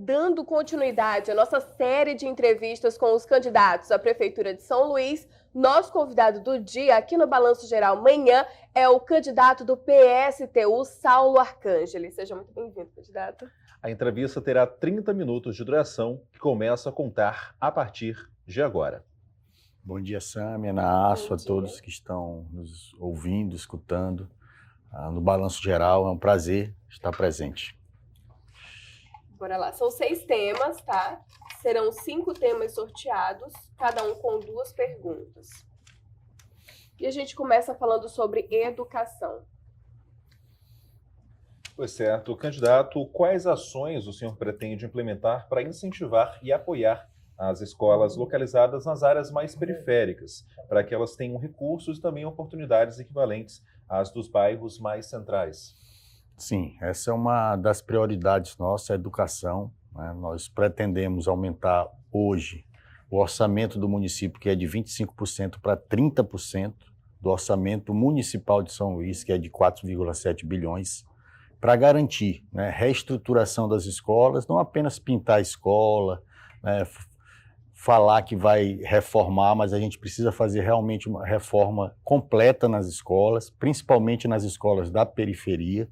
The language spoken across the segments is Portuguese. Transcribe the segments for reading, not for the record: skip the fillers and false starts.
dando continuidade à nossa série de entrevistas com os candidatos à Prefeitura de São Luís, nosso convidado do dia aqui no Balanço Geral Manhã é o candidato do PSTU, Saulo Arcangeli. Seja muito bem-vindo, candidato. A entrevista terá 30 minutos de duração, que começa a contar a partir de agora. Bom dia, Sâmia, Naasso, a todos que estão nos ouvindo, escutando no Balanço Geral. É um prazer estar presente. Bora lá, são 6 temas, tá? Serão 5 temas sorteados, cada um com 2 perguntas. E a gente começa falando sobre educação. Pois certo. Candidato, quais ações o senhor pretende implementar para incentivar e apoiar as escolas localizadas nas áreas mais periféricas, para que elas tenham recursos e também oportunidades equivalentes às dos bairros mais centrais? Sim, essa é uma das prioridades nossas, a educação, né? Nós pretendemos aumentar hoje o orçamento do município, que é de 25% para 30% do orçamento municipal de São Luís, que é de 4,7 bilhões, para garantir, né, reestruturação das escolas, não apenas pintar a escola, né, falar que vai reformar, mas a gente precisa fazer realmente uma reforma completa nas escolas, principalmente nas escolas da periferia.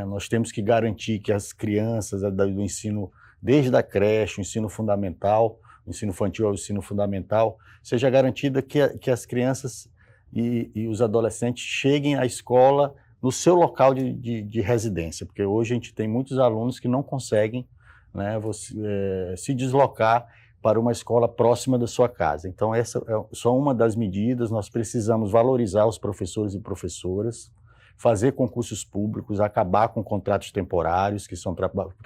Nós temos que garantir que as crianças do ensino, desde a creche, o ensino fundamental, o ensino infantil ao ensino fundamental, seja garantida que as crianças e os adolescentes cheguem à escola no seu local de residência, porque hoje a gente tem muitos alunos que não conseguem, né, se deslocar para uma escola próxima da sua casa. Então, essa é só uma das medidas. Nós precisamos valorizar os professores e professoras, fazer concursos públicos, acabar com contratos temporários, que são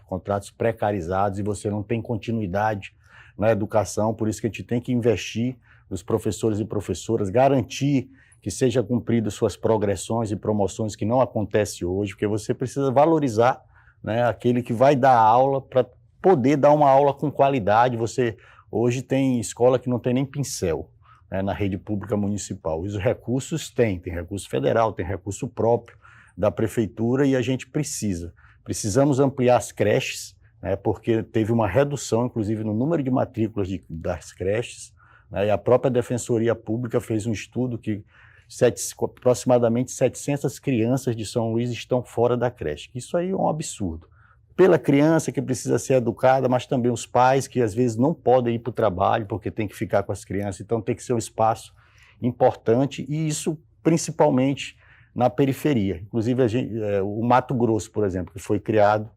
contratos precarizados, e você não tem continuidade na educação. Por isso que a gente tem que investir nos professores e professoras, garantir que sejam cumpridas suas progressões e promoções, que não acontece hoje, porque você precisa valorizar, né, aquele que vai dar aula para poder dar uma aula com qualidade. Você hoje tem escola que não tem nem pincel, né, na rede pública municipal. Os recursos tem recurso federal, tem recurso próprio da prefeitura, e a gente precisamos ampliar as creches, né, porque teve uma redução, inclusive, no número de matrículas das creches, né, e a própria Defensoria Pública fez um estudo que aproximadamente 700 crianças de São Luís estão fora da creche. Isso aí é um absurdo. Pela criança que precisa ser educada, mas também os pais que às vezes não podem ir para o trabalho porque tem que ficar com as crianças, então tem que ser um espaço importante, e isso principalmente na periferia. Inclusive o Mato Grosso, por exemplo, que foi criado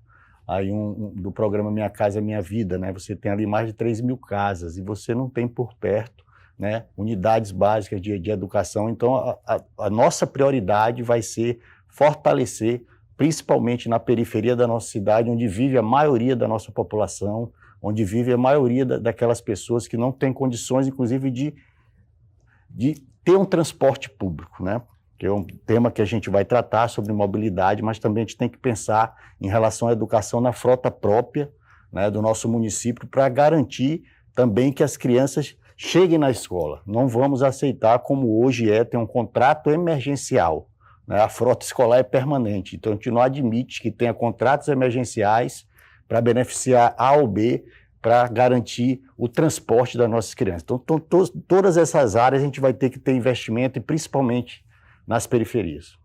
aí do programa Minha Casa Minha Vida, né? Você tem ali mais de 3.000 casas e você não tem por perto, né, unidades básicas de educação. Então a nossa prioridade vai ser fortalecer, principalmente na periferia da nossa cidade, onde vive a maioria da nossa população, onde vive a maioria daquelas pessoas que não têm condições, inclusive, de ter um transporte público, né? Que é um tema que a gente vai tratar sobre mobilidade, mas também a gente tem que pensar em relação à educação na frota própria, né, do nosso município, para garantir também que as crianças cheguem na escola. Não vamos aceitar, como hoje ter um contrato emergencial. A frota escolar é permanente, então a gente não admite que tenha contratos emergenciais para beneficiar A ou B, para garantir o transporte das nossas crianças. Então, todas essas áreas a gente vai ter que ter investimento, e principalmente nas periferias.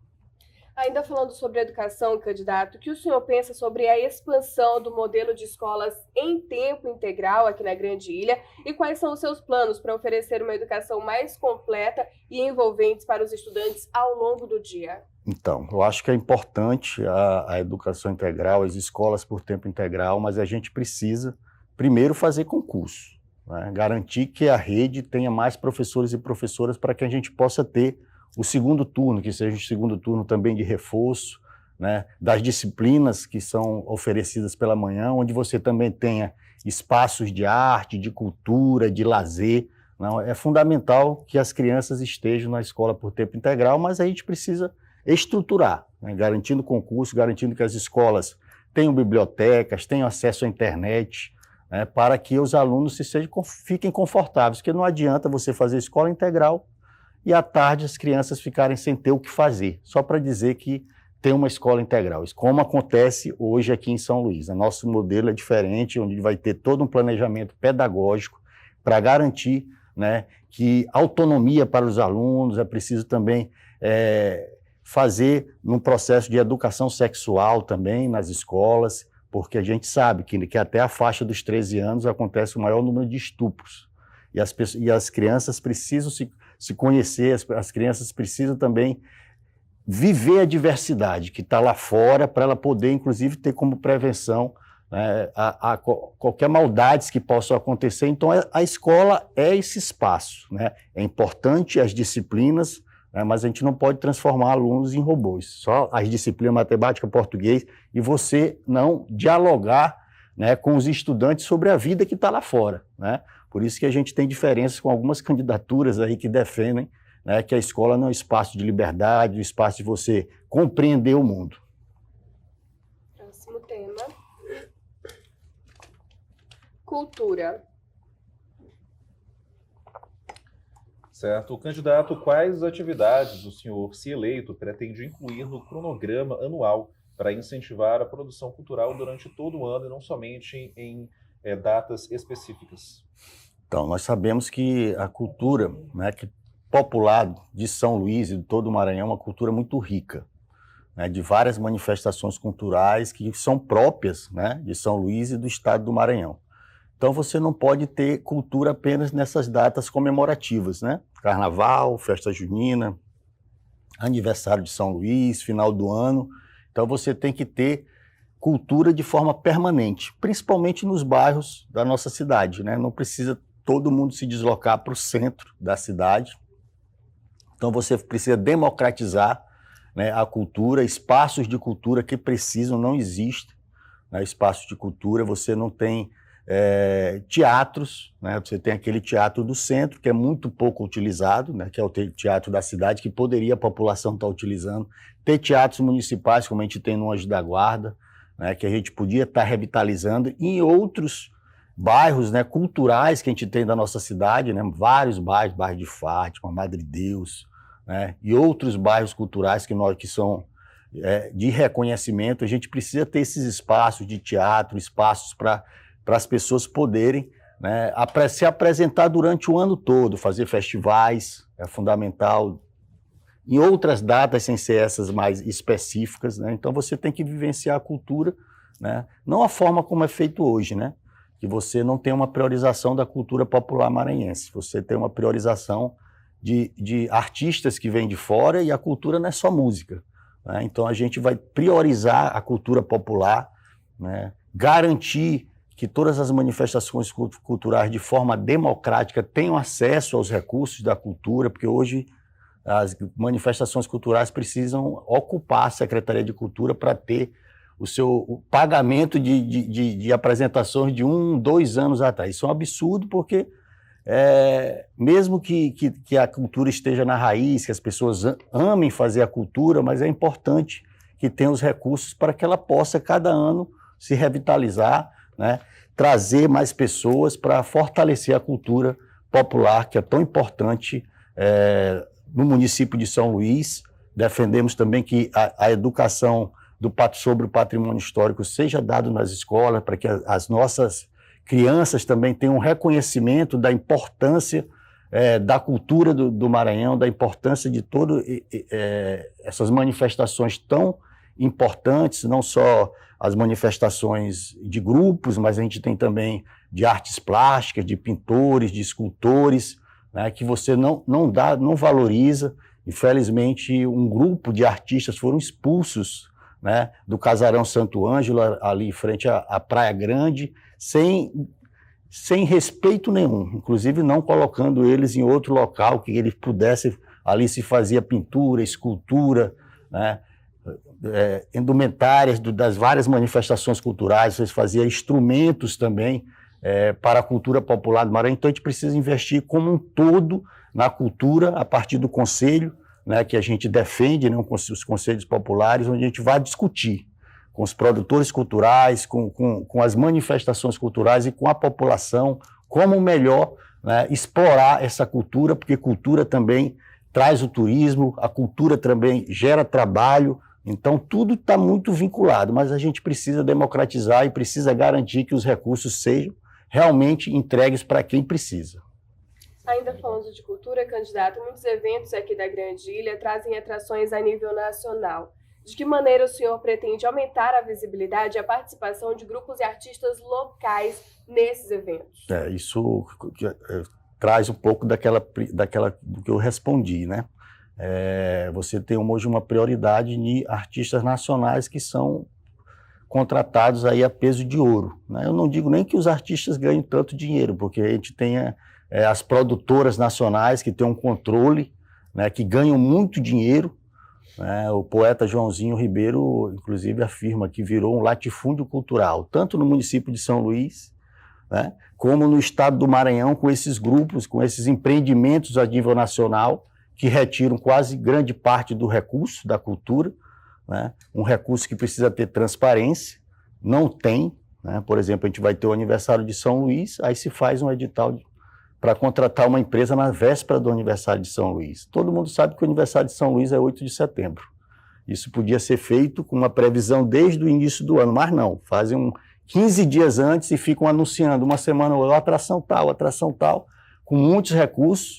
Ainda falando sobre educação, candidato, o que o senhor pensa sobre a expansão do modelo de escolas em tempo integral aqui na Grande Ilha, e quais são os seus planos para oferecer uma educação mais completa e envolvente para os estudantes ao longo do dia? Então, eu acho que é importante a educação integral, as escolas por tempo integral, mas a gente precisa primeiro fazer concurso, né? Garantir que a rede tenha mais professores e professoras para que a gente possa ter o segundo turno, que seja um segundo turno também de reforço, né, das disciplinas que são oferecidas pela manhã, onde você também tenha espaços de arte, de cultura, de lazer. Não, é fundamental que as crianças estejam na escola por tempo integral, mas a gente precisa estruturar, né, garantindo concurso, garantindo que as escolas tenham bibliotecas, tenham acesso à internet, né, para que os alunos fiquem confortáveis, porque não adianta você fazer escola integral e à tarde as crianças ficarem sem ter o que fazer, só para dizer que ter uma escola integral, como acontece hoje aqui em São Luís. O nosso modelo é diferente, onde vai ter todo um planejamento pedagógico para garantir, né, que autonomia para os alunos, é preciso também fazer um processo de educação sexual também nas escolas, porque a gente sabe que até a faixa dos 13 anos acontece o maior número de estupros. E as crianças precisam se conhecer, as crianças precisam também viver a diversidade que está lá fora, para ela poder, inclusive, ter como prevenção, né, a qualquer maldades que possam acontecer. Então, a escola é esse espaço, né? É importante as disciplinas, né, mas a gente não pode transformar alunos em robôs. Só as disciplinas matemática, português, e você não dialogar, né, com os estudantes sobre a vida que está lá fora, né? Por isso que a gente tem diferenças com algumas candidaturas aí que defendem, né, que a escola não é um espaço de liberdade, um espaço de você compreender o mundo. Próximo tema. Cultura. Certo. Candidato, quais atividades o senhor, se eleito, pretende incluir no cronograma anual para incentivar a produção cultural durante todo o ano e não somente em datas específicas? Então, nós sabemos que a cultura, né, popular de São Luís e de todo o Maranhão é uma cultura muito rica, né, de várias manifestações culturais que são próprias, né, de São Luís e do estado do Maranhão. Então, você não pode ter cultura apenas nessas datas comemorativas, né? Carnaval, festa junina, aniversário de São Luís, final do ano. Então, você tem que ter cultura de forma permanente, principalmente nos bairros da nossa cidade, né? Não precisa todo mundo se deslocar para o centro da cidade. Então, você precisa democratizar, né, a cultura, espaços de cultura que precisam, não existem, né, espaços de cultura, você não tem teatros, né? Você tem aquele teatro do centro, que é muito pouco utilizado, né? Que é o teatro da cidade, que poderia a população estar utilizando. Ter teatros municipais, como a gente tem no Anjo da Guarda, né? Que a gente podia estar revitalizando, e em outros bairros, né, culturais que a gente tem da nossa cidade, né? Vários bairros, bairro de Fátima, Madre Deus, né? E outros bairros culturais que são de reconhecimento. A gente precisa ter esses espaços de teatro, espaços para as pessoas poderem, né, se apresentar durante o ano todo, fazer festivais, é fundamental, em outras datas sem ser essas mais específicas, né? Então você tem que vivenciar a cultura, né? Não a forma como é feito hoje, né? Que você não tem uma priorização da cultura popular maranhense, você tem uma priorização de artistas que vêm de fora, e a cultura não é só música, né? Então a gente vai priorizar a cultura popular, né? Garantir que todas as manifestações culturais, de forma democrática, tenham acesso aos recursos da cultura, porque hoje as manifestações culturais precisam ocupar a Secretaria de Cultura para ter o pagamento de apresentações de 1, 2 anos atrás. Isso é um absurdo, porque mesmo que a cultura esteja na raiz, que as pessoas amem fazer a cultura, mas é importante que tenha os recursos para que ela possa, cada ano, se revitalizar, né? Trazer mais pessoas para fortalecer a cultura popular, que é tão importante no município de São Luís. Defendemos também que a educação sobre o patrimônio histórico seja dada nas escolas, para que as nossas crianças também tenham um reconhecimento da importância da cultura do Maranhão, da importância de todas essas manifestações tão importantes, não só as manifestações de grupos, mas a gente tem também de artes plásticas, de pintores, de escultores, né, que você não valoriza. Infelizmente, um grupo de artistas foram expulsos, né, do Casarão Santo Ângelo, ali em frente à Praia Grande, sem respeito nenhum, inclusive não colocando eles em outro local que eles pudessem, ali se fazia pintura, escultura, né, indumentárias das várias manifestações culturais, você fazia instrumentos também para a cultura popular do Maranhão. Então a gente precisa investir como um todo na cultura, a partir do conselho, né, que a gente defende, né, com os conselhos populares, onde a gente vai discutir com os produtores culturais, com as manifestações culturais e com a população, como melhor, né, explorar essa cultura, porque cultura também traz o turismo, a cultura também gera trabalho, Então, tudo está muito vinculado, mas a gente precisa democratizar e precisa garantir que os recursos sejam realmente entregues para quem precisa. Ainda falando de cultura, candidato, muitos eventos aqui da Grande Ilha trazem atrações a nível nacional. De que maneira o senhor pretende aumentar a visibilidade e a participação de grupos e artistas locais nesses eventos? Isso traz um pouco do que eu respondi, né? Você tem hoje uma prioridade em artistas nacionais que são contratados aí a peso de ouro, né? Eu não digo nem que os artistas ganhem tanto dinheiro, porque a gente tem as produtoras nacionais que têm um controle, né, que ganham muito dinheiro, né? O poeta Joãozinho Ribeiro, inclusive, afirma que virou um latifúndio cultural, tanto no município de São Luís, né, como no estado do Maranhão, com esses grupos, com esses empreendimentos a nível nacional, que retiram quase grande parte do recurso da cultura, né? Um recurso que precisa ter transparência, não tem, né? Por exemplo, a gente vai ter o aniversário de São Luís, aí se faz um edital para contratar uma empresa na véspera do aniversário de São Luís. Todo mundo sabe que o aniversário de São Luís é 8 de setembro. Isso podia ser feito com uma previsão desde o início do ano, mas não, fazem 15 dias antes e ficam anunciando uma semana ou atração tal, com muitos recursos,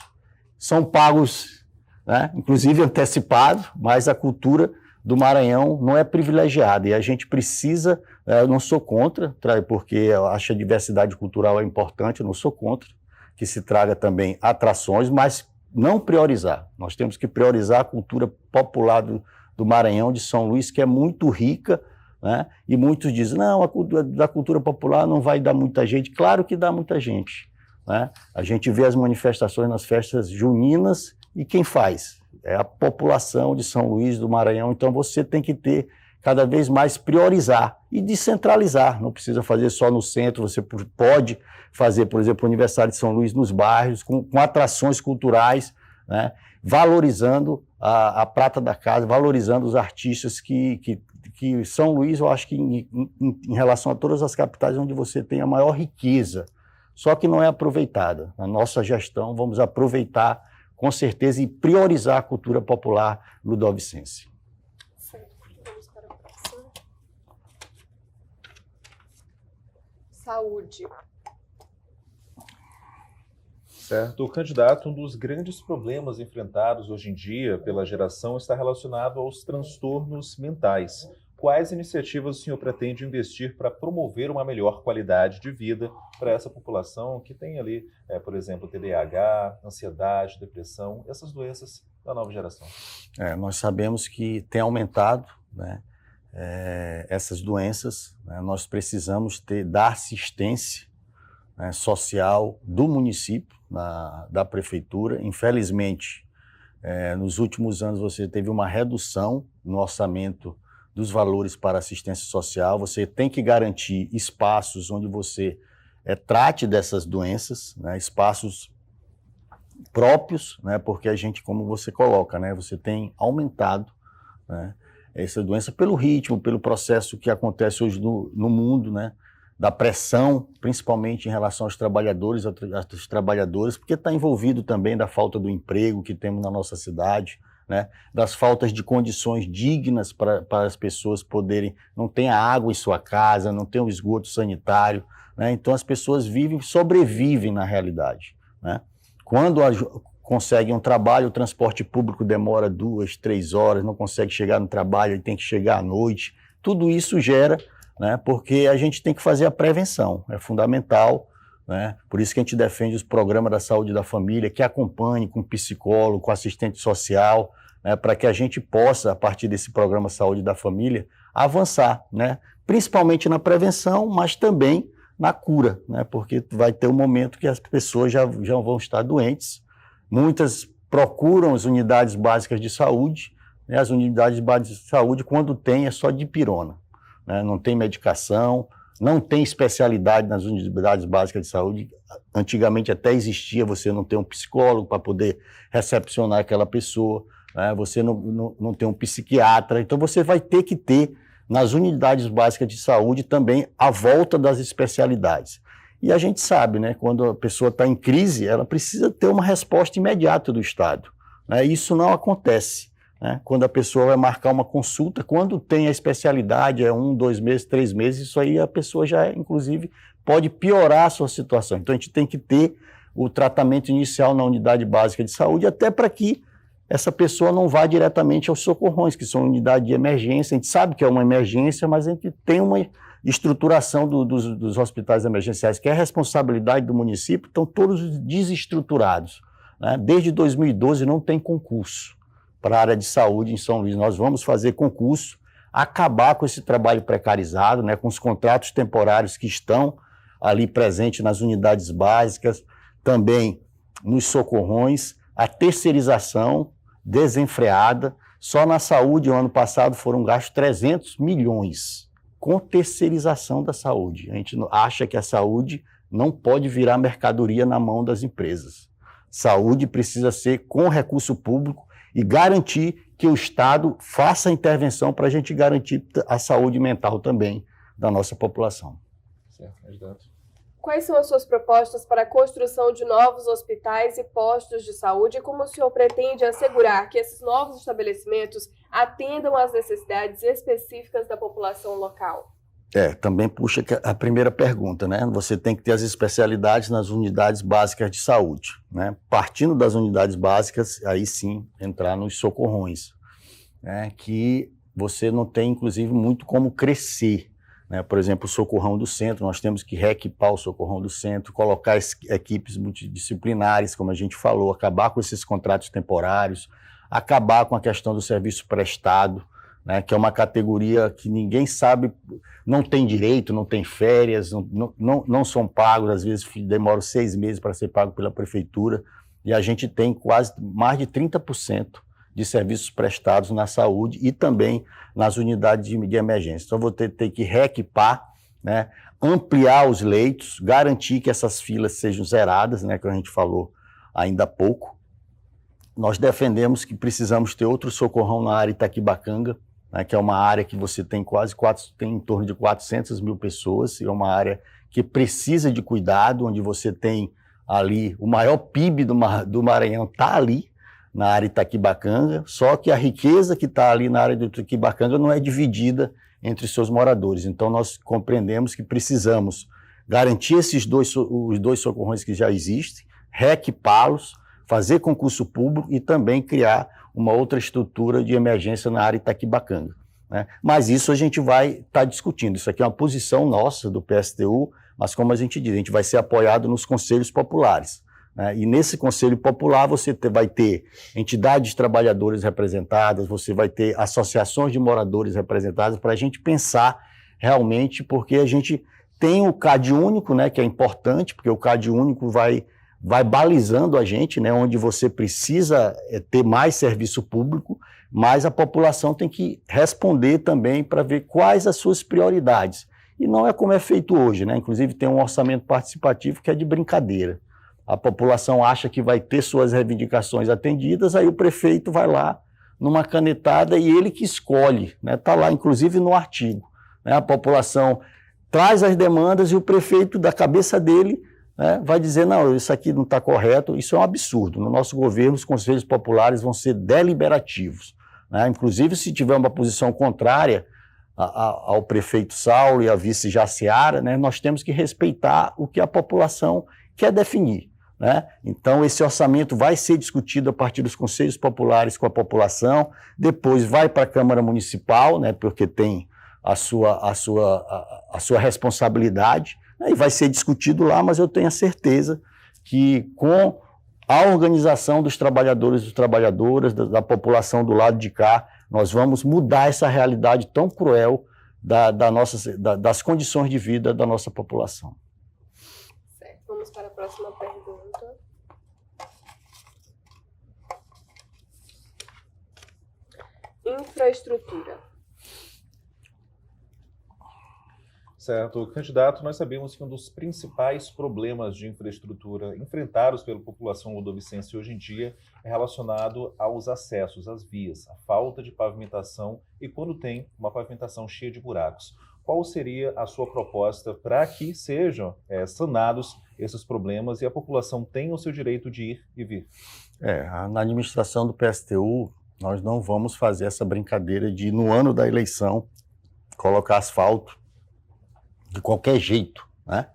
são pagos, né, inclusive antecipado, mas a cultura do Maranhão não é privilegiada e a gente precisa, eu não sou contra, porque eu acho a diversidade cultural é importante, eu não sou contra que se traga também atrações, mas não priorizar. Nós temos que priorizar a cultura popular do Maranhão, de São Luís, que é muito rica, né? E muitos dizem, não, da cultura popular não vai dar muita gente. Claro que dá muita gente, né? A gente vê as manifestações nas festas juninas e quem faz? É a população de São Luís, do Maranhão. Então você tem que ter cada vez mais priorizar e descentralizar. Não precisa fazer só no centro, você pode fazer, por exemplo, o aniversário de São Luís nos bairros, com atrações culturais, né? Valorizando a prata da casa, valorizando os artistas que São Luís, eu acho que em relação a todas as capitais onde você tem a maior riqueza, só que não é aproveitada. Na nossa gestão, vamos aproveitar com certeza e priorizar a cultura popular ludovicense. Certo. Vamos para a próxima. Saúde. Certo. Candidato, um dos grandes problemas enfrentados hoje em dia pela geração está relacionado aos transtornos mentais. Quais iniciativas o senhor pretende investir para promover uma melhor qualidade de vida para essa população que tem ali, por exemplo, TDAH, ansiedade, depressão, essas doenças da nova geração? Nós sabemos que tem aumentado, né, essas doenças, né? Nós precisamos dar assistência, né, social do município, da prefeitura. Infelizmente, nos últimos anos você teve uma redução no orçamento dos valores para assistência social. Você tem que garantir espaços onde você trate dessas doenças, né, espaços próprios, né, porque a gente, como você coloca, né, você tem aumentado, né, essa doença pelo ritmo, pelo processo que acontece hoje no mundo, né, da pressão, principalmente em relação aos trabalhadores, porque está envolvido também da falta do emprego que temos na nossa cidade, né, das faltas de condições dignas para as pessoas poderem, não tem a água em sua casa, não tem o esgoto sanitário, né, então as pessoas sobrevivem na realidade, né. Quando conseguem um trabalho, o transporte público demora 2, 3 horas, não consegue chegar no trabalho, ele tem que chegar à noite, tudo isso gera, né, porque a gente tem que fazer a prevenção, é fundamental, né? Por isso que a gente defende os programas da saúde da família, que acompanhe com psicólogo, com assistente social, né, para que a gente possa, a partir desse programa Saúde da Família, avançar, né, principalmente na prevenção, mas também na cura, né, porque vai ter um momento que as pessoas já vão estar doentes, muitas procuram as unidades básicas de saúde, né, as unidades básicas de saúde, quando tem, é só dipirona, né, não tem medicação, não tem especialidade nas unidades básicas de saúde. Antigamente até existia, você não tem um psicólogo para poder recepcionar aquela pessoa, né? Você não tem um psiquiatra, então você vai ter que ter nas unidades básicas de saúde também a volta das especialidades. E a gente sabe, né, quando a pessoa está em crise, ela precisa ter uma resposta imediata do Estado, né? Isso não acontece, né? Quando a pessoa vai marcar uma consulta, quando tem a especialidade, é 1, 2 meses, 3 meses, isso aí a pessoa já, inclusive, pode piorar a sua situação. Então, a gente tem que ter o tratamento inicial na unidade básica de saúde, até para que essa pessoa não vá diretamente aos socorrões, que são unidades de emergência. A gente sabe que é uma emergência, mas a gente tem uma estruturação dos hospitais emergenciais, que é a responsabilidade do município, estão todos desestruturados, né? Desde 2012 não tem concurso para a área de saúde em São Luís. Nós vamos fazer concurso, acabar com esse trabalho precarizado, né, com os contratos temporários que estão ali presentes nas unidades básicas, também nos socorrões, a terceirização desenfreada. Só na saúde, o ano passado, foram gastos 300 milhões com terceirização da saúde. A gente acha que a saúde não pode virar mercadoria na mão das empresas. Saúde precisa ser com recurso público e garantir que o Estado faça a intervenção para a gente garantir a saúde mental também da nossa população. Certo, candidato. Quais são as suas propostas para a construção de novos hospitais e postos de saúde e como o senhor pretende assegurar que esses novos estabelecimentos atendam às necessidades específicas da população local? Também puxa a primeira pergunta, né? Você tem que ter as especialidades nas unidades básicas de saúde, né? Partindo das unidades básicas, aí sim, entrar nos socorrões, né? Que você não tem, inclusive, muito como crescer, né? Por exemplo, o socorrão do centro, nós temos que reequipar o socorrão do centro, colocar equipes multidisciplinares, como a gente falou, acabar com esses contratos temporários, acabar com a questão do serviço prestado, né, que é uma categoria que ninguém sabe, não tem direito, não tem férias, não são pagos, às vezes demoram 6 meses para ser pago pela prefeitura, e a gente tem quase mais de 30% de serviços prestados na saúde e também nas unidades de emergência. Então, vou ter que reequipar, né, ampliar os leitos, garantir que essas filas sejam zeradas, né, que a gente falou ainda há pouco. Nós defendemos que precisamos ter outro socorrão na área Itaquibacanga, né, que é uma área que você tem tem em torno de 400 mil pessoas, e é uma área que precisa de cuidado, onde você tem ali o maior PIB do Maranhão está ali, na área Itaquibacanga, só que a riqueza que está ali na área do Itaquibacanga não é dividida entre seus moradores. Então, nós compreendemos que precisamos garantir os dois socorrões que já existem, reequipá-los, fazer concurso público e também criar uma outra estrutura de emergência na área Itaquibacanga, né? Mas isso a gente vai estar discutindo. Isso aqui é uma posição nossa do PSTU, mas como a gente diz, a gente vai ser apoiado nos conselhos populares, né? E nesse conselho popular você vai ter entidades de trabalhadores representadas, você vai ter associações de moradores representadas para a gente pensar realmente, porque a gente tem o CAD único, né, que é importante, porque o CAD único vai balizando a gente, né, onde você precisa ter mais serviço público, mas a população tem que responder também para ver quais as suas prioridades. E não é como é feito hoje, né? Inclusive tem um orçamento participativo que é de brincadeira. A população acha que vai ter suas reivindicações atendidas, aí o prefeito vai lá numa canetada e ele que escolhe, né? Está lá, inclusive, no artigo, né? A população traz as demandas e o prefeito, da cabeça dele, né, vai dizer, não, isso aqui não está correto. Isso é um absurdo. No nosso governo, os conselhos populares vão ser deliberativos, né? Inclusive, se tiver uma posição contrária ao prefeito Saulo e à vice Jaciara, né, nós temos que respeitar o que a população quer definir, né? Então, esse orçamento vai ser discutido a partir dos conselhos populares com a população, depois vai para a Câmara Municipal, né, porque tem a sua responsabilidade, e vai ser discutido lá, mas eu tenho a certeza que com a organização dos trabalhadores e trabalhadoras, da população do lado de cá, nós vamos mudar essa realidade tão cruel das condições de vida da nossa população. Certo, vamos para a próxima pergunta. Infraestrutura. Certo. Candidato, nós sabemos que um dos principais problemas de infraestrutura enfrentados pela população ludovicense hoje em dia é relacionado aos acessos, às vias, a falta de pavimentação e quando tem uma pavimentação cheia de buracos. Qual seria a sua proposta para que sejam sanados esses problemas e a população tenha o seu direito de ir e vir? Na administração do PSTU, Nós não vamos fazer essa brincadeira de, no ano da eleição, colocar asfalto de qualquer jeito, né?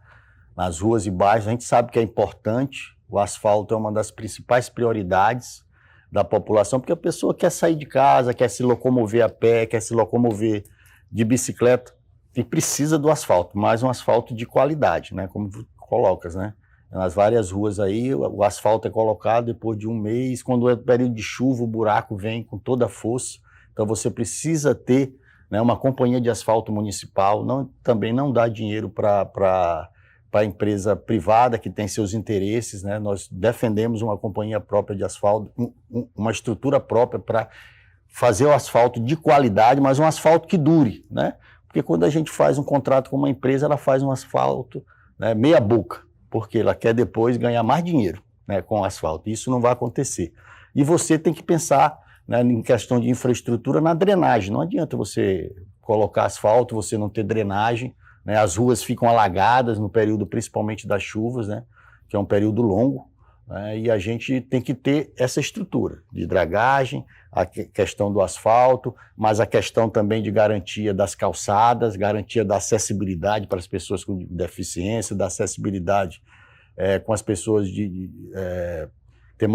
Nas ruas e bairros. A gente sabe que é importante, o asfalto é uma das principais prioridades da população, porque a pessoa quer sair de casa, quer se locomover a pé, quer se locomover de bicicleta, e precisa do asfalto, mas um asfalto de qualidade, né? Como colocas, né? Nas várias ruas aí, o asfalto é colocado depois de um mês, quando é período de chuva, o buraco vem com toda a força, então você precisa ter, né, uma companhia de asfalto municipal, também não dá dinheiro para a empresa privada que tem seus interesses, né? Nós defendemos uma companhia própria de asfalto, uma estrutura própria para fazer o asfalto de qualidade, mas um asfalto que dure, né? Porque quando a gente faz um contrato com uma empresa, ela faz um asfalto, né, meia boca, porque ela quer depois ganhar mais dinheiro, né, com o asfalto. Isso não vai acontecer. E você tem que pensar, né, em questão de infraestrutura, na drenagem. Não adianta você colocar asfalto, você não ter drenagem, né? As ruas ficam alagadas no período principalmente das chuvas, né, que é um período longo, né, e a gente tem que ter essa estrutura de dragagem, a questão do asfalto, mas a questão também de garantia das calçadas, garantia da acessibilidade para as pessoas com deficiência, da acessibilidade com as pessoas ter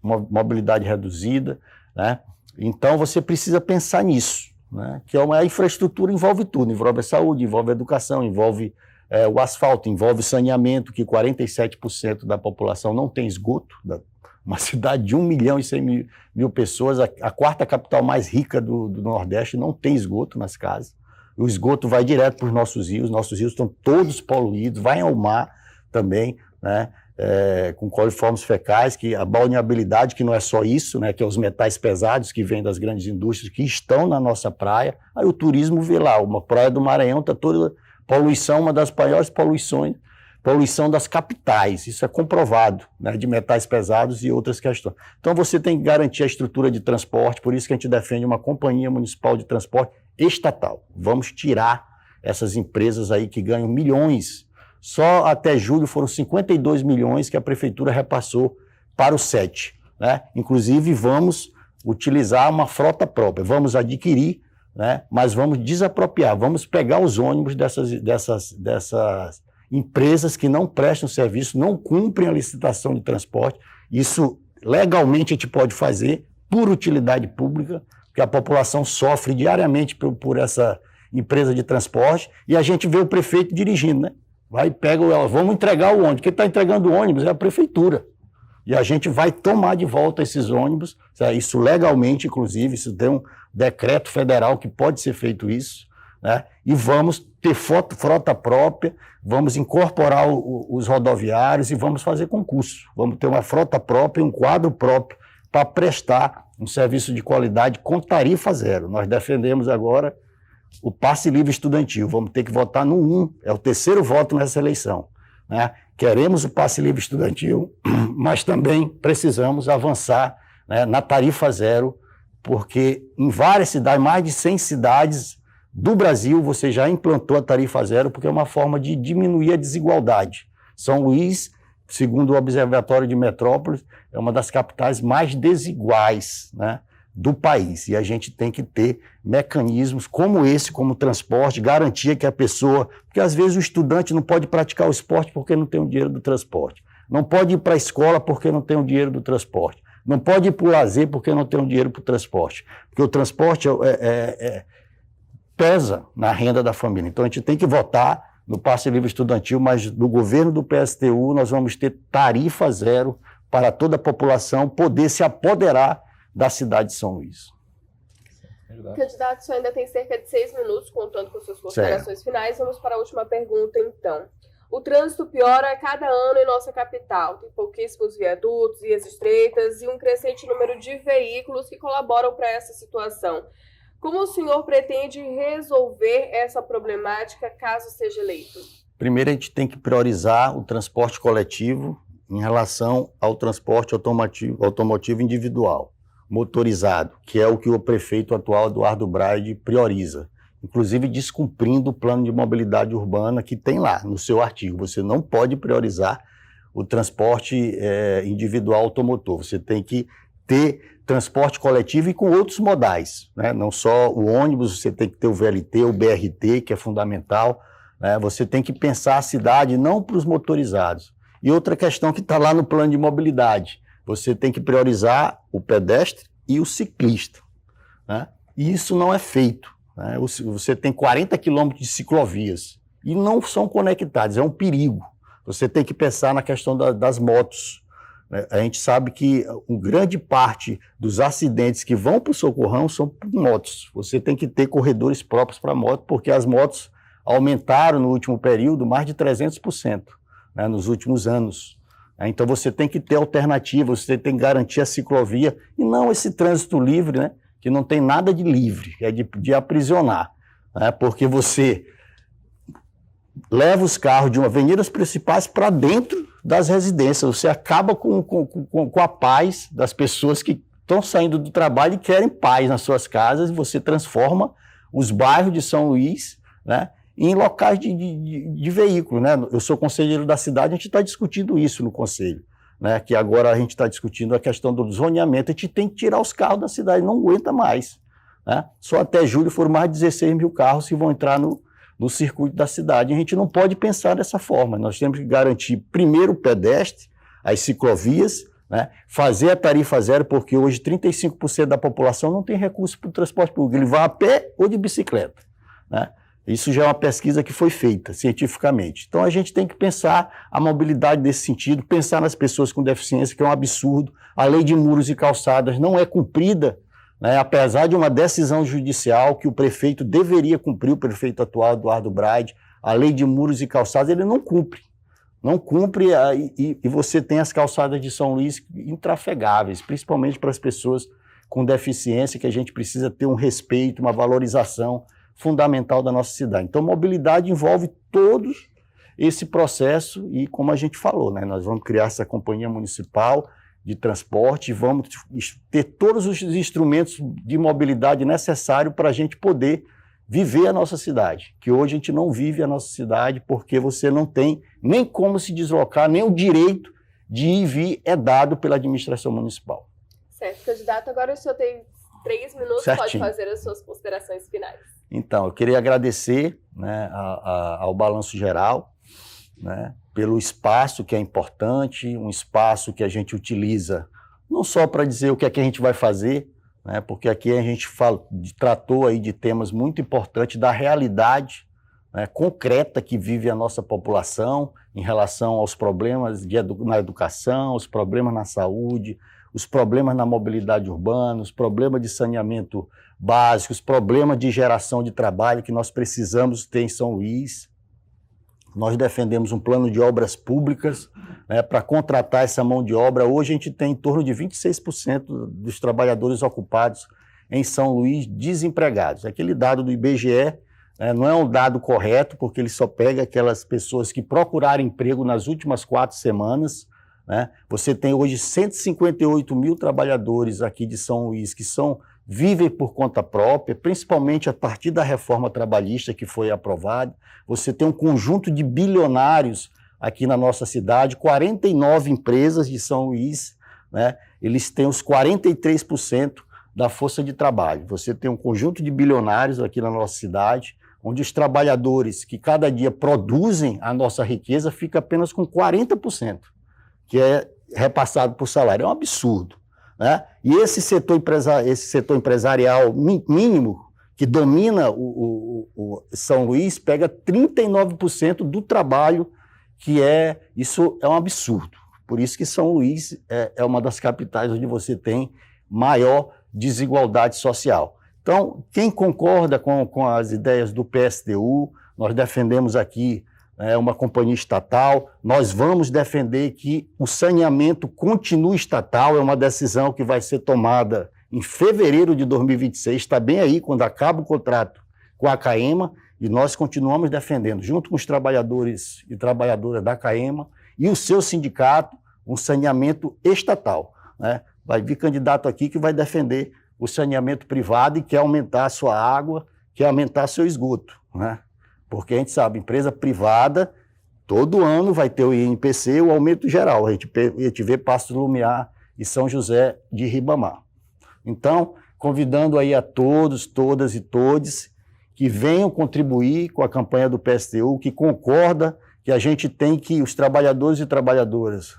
mobilidade reduzida, né? Então você precisa pensar nisso, né? Que a infraestrutura envolve tudo, envolve a saúde, envolve a educação, envolve o asfalto, envolve saneamento, que 47% da população não tem esgoto, uma cidade de 1.100.000 pessoas, a quarta capital mais rica do Nordeste, não tem esgoto nas casas. O esgoto vai direto para os nossos rios estão todos poluídos, vai ao mar também, né? Com coliformes fecais, que a balneabilidade, que não é só isso, né? Que é os metais pesados que vêm das grandes indústrias, que estão na nossa praia. Aí o turismo vê lá, uma praia do Maranhão está toda poluição, uma das maiores poluição das capitais, isso é comprovado, né, de metais pesados e outras questões. Então você tem que garantir a estrutura de transporte, por isso que a gente defende uma companhia municipal de transporte estatal. Vamos tirar essas empresas aí que ganham milhões. Só até julho foram 52 milhões que a prefeitura repassou para o SET, né? Inclusive vamos utilizar uma frota própria, vamos adquirir, né, mas vamos desapropriar, vamos pegar os ônibus dessas empresas que não prestam serviço, não cumprem a licitação de transporte. Isso legalmente a gente pode fazer por utilidade pública, porque a população sofre diariamente por essa empresa de transporte, e a gente vê o prefeito dirigindo, né? Vai e pega ela, vamos entregar o ônibus. Quem está entregando o ônibus é a prefeitura. E a gente vai tomar de volta esses ônibus, isso legalmente, inclusive, isso tem um decreto federal que pode ser feito isso, né? E vamos ter frota própria, vamos incorporar os rodoviários e vamos fazer concurso. Vamos ter uma frota própria, um quadro próprio para prestar um serviço de qualidade com tarifa zero. Nós defendemos agora o passe livre estudantil, vamos ter que votar no 1, é o terceiro voto nessa eleição, né? Queremos o passe livre estudantil, mas também precisamos avançar, né, na tarifa zero, porque em várias cidades, mais de 100 cidades do Brasil, você já implantou a tarifa zero, porque é uma forma de diminuir a desigualdade. São Luís, segundo o Observatório de Metrópoles, é uma das capitais mais desiguais, né, do país. E a gente tem que ter mecanismos como esse, como transporte, garantia que a pessoa... Porque às vezes o estudante não pode praticar o esporte porque não tem o dinheiro do transporte. Não pode ir para a escola porque não tem o dinheiro do transporte. Não pode ir para o lazer porque não tem o dinheiro para o transporte. Porque o transporte pesa na renda da família. Então a gente tem que votar no passe livre estudantil, mas no governo do PSTU nós vamos ter tarifa zero para toda a população poder se apoderar da cidade de São Luís. Candidato, o senhor ainda tem cerca de 6 minutos, contando com suas considerações finais. Vamos para a última pergunta, então. O trânsito piora a cada ano em nossa capital. Tem pouquíssimos viadutos, vias estreitas e um crescente número de veículos que colaboram para essa situação. Como o senhor pretende resolver essa problemática caso seja eleito? Primeiro, a gente tem que priorizar o transporte coletivo em relação ao transporte automotivo individual, motorizado, que é o que o prefeito atual, Eduardo Braide, prioriza. Inclusive descumprindo o plano de mobilidade urbana que tem lá no seu artigo. Você não pode priorizar o transporte individual automotor. Você tem que ter transporte coletivo e com outros modais, né? Não só o ônibus, você tem que ter o VLT, o BRT, que é fundamental, né? Você tem que pensar a cidade não para os motorizados. E outra questão que está lá no plano de mobilidade, você tem que priorizar o pedestre e o ciclista, né? E isso não é feito, né? Você tem 40 quilômetros de ciclovias e não são conectados, é um perigo. Você tem que pensar na questão das motos. A gente sabe que uma grande parte dos acidentes que vão para o socorrão são por motos. Você tem que ter corredores próprios para moto, porque as motos aumentaram no último período mais de 300%, né, nos últimos anos. Então você tem que ter alternativa, você tem que garantir a ciclovia, e não esse trânsito livre, né, que não tem nada de livre, é de aprisionar, né, porque você leva os carros de avenidas principais para dentro das residências, você acaba com a paz das pessoas que estão saindo do trabalho e querem paz nas suas casas, e você transforma os bairros de São Luís, né, em locais de veículo, né? Eu sou conselheiro da cidade, a gente está discutindo isso no conselho, né, que agora a gente está discutindo a questão do zoneamento, a gente tem que tirar os carros da cidade, não aguenta mais, né? Só até julho foram mais de 16 mil carros que vão entrar no circuito da cidade. A gente não pode pensar dessa forma. Nós temos que garantir primeiro o pedestre, as ciclovias, né? Fazer a tarifa zero, porque hoje 35% da população não tem recurso para o transporte público. Ele vai a pé ou de bicicleta, né? Isso já é uma pesquisa que foi feita cientificamente. Então a gente tem que pensar a mobilidade nesse sentido, pensar nas pessoas com deficiência, que é um absurdo. A lei de muros e calçadas não é cumprida, né, apesar de uma decisão judicial que o prefeito deveria cumprir, o prefeito atual, Eduardo Braide, a lei de muros e calçadas, ele não cumpre. Não cumpre, e você tem as calçadas de São Luís intrafegáveis, principalmente para as pessoas com deficiência, que a gente precisa ter um respeito, uma valorização fundamental da nossa cidade. Então, mobilidade envolve todo esse processo e, como a gente falou, né, nós vamos criar essa companhia municipal de transporte, vamos ter todos os instrumentos de mobilidade necessários para a gente poder viver a nossa cidade, que hoje a gente não vive a nossa cidade porque você não tem nem como se deslocar, nem o direito de ir e vir é dado pela administração municipal. Certo, candidato, agora o senhor tem 3 minutos, Certinho. Pode fazer as suas considerações finais. Então, eu queria agradecer, né, ao Balanço Geral, né, pelo espaço que é importante, um espaço que a gente utiliza não só para dizer o que é que a gente vai fazer, né, porque aqui a gente tratou aí de temas muito importantes da realidade, né, concreta que vive a nossa população em relação aos problemas na educação, os problemas na saúde, os problemas na mobilidade urbana, os problemas de saneamento básico, os problemas de geração de trabalho que nós precisamos ter em São Luís. Nós defendemos um plano de obras públicas, né, para contratar essa mão de obra. Hoje a gente tem em torno de 26% dos trabalhadores ocupados em São Luís desempregados. Aquele dado do IBGE, né, não é um dado correto, porque ele só pega aquelas pessoas que procuraram emprego nas últimas 4 semanas. Né? Você tem hoje 158 mil trabalhadores aqui de São Luís que vivem por conta própria, principalmente a partir da reforma trabalhista que foi aprovada. Você tem um conjunto de bilionários aqui na nossa cidade, 49 empresas de São Luís, né? Eles têm os 43% da força de trabalho. Você tem um conjunto de bilionários aqui na nossa cidade, onde os trabalhadores que cada dia produzem a nossa riqueza ficam apenas com 40%, que é repassado por salário. É um absurdo, né? E esse setor empresarial mínimo, que domina o São Luís, pega 39% do trabalho, isso é um absurdo. Por isso que São Luís é uma das capitais onde você tem maior desigualdade social. Então, quem concorda com as ideias do PSTU, nós defendemos aqui uma companhia estatal, nós vamos defender que o saneamento continue estatal, é uma decisão que vai ser tomada em fevereiro de 2026, está bem aí, quando acaba o contrato com a CAEMA, e nós continuamos defendendo, junto com os trabalhadores e trabalhadoras da CAEMA e o seu sindicato, um saneamento estatal, né? Vai vir candidato aqui que vai defender o saneamento privado e quer aumentar a sua água, quer aumentar seu esgoto, né? Porque a gente sabe, empresa privada, todo ano vai ter o INPC, o aumento geral. A gente vê Paços do Lumiar e São José de Ribamar. Então, convidando aí a todos, todas e todes que venham contribuir com a campanha do PSTU, que concorda que a gente tem que os trabalhadores e trabalhadoras,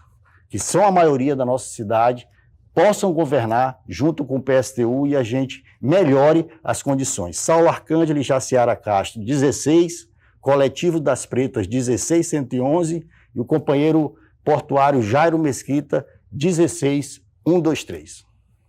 que são a maioria da nossa cidade, possam governar junto com o PSTU e a gente melhore as condições. Saulo Arcângelo e Jaciara Castro, 16, Coletivo das Pretas, 16111, e o companheiro portuário Jairo Mesquita, 16123.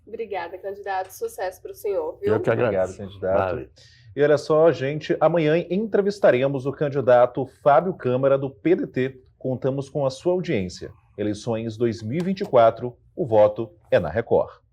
Obrigada, candidato. Sucesso para o senhor, viu? Eu que agradeço. Obrigado, candidato. Vale. E olha só, gente, amanhã entrevistaremos o candidato Fábio Câmara, do PDT. Contamos com a sua audiência. Eleições 2024, o voto é na Record.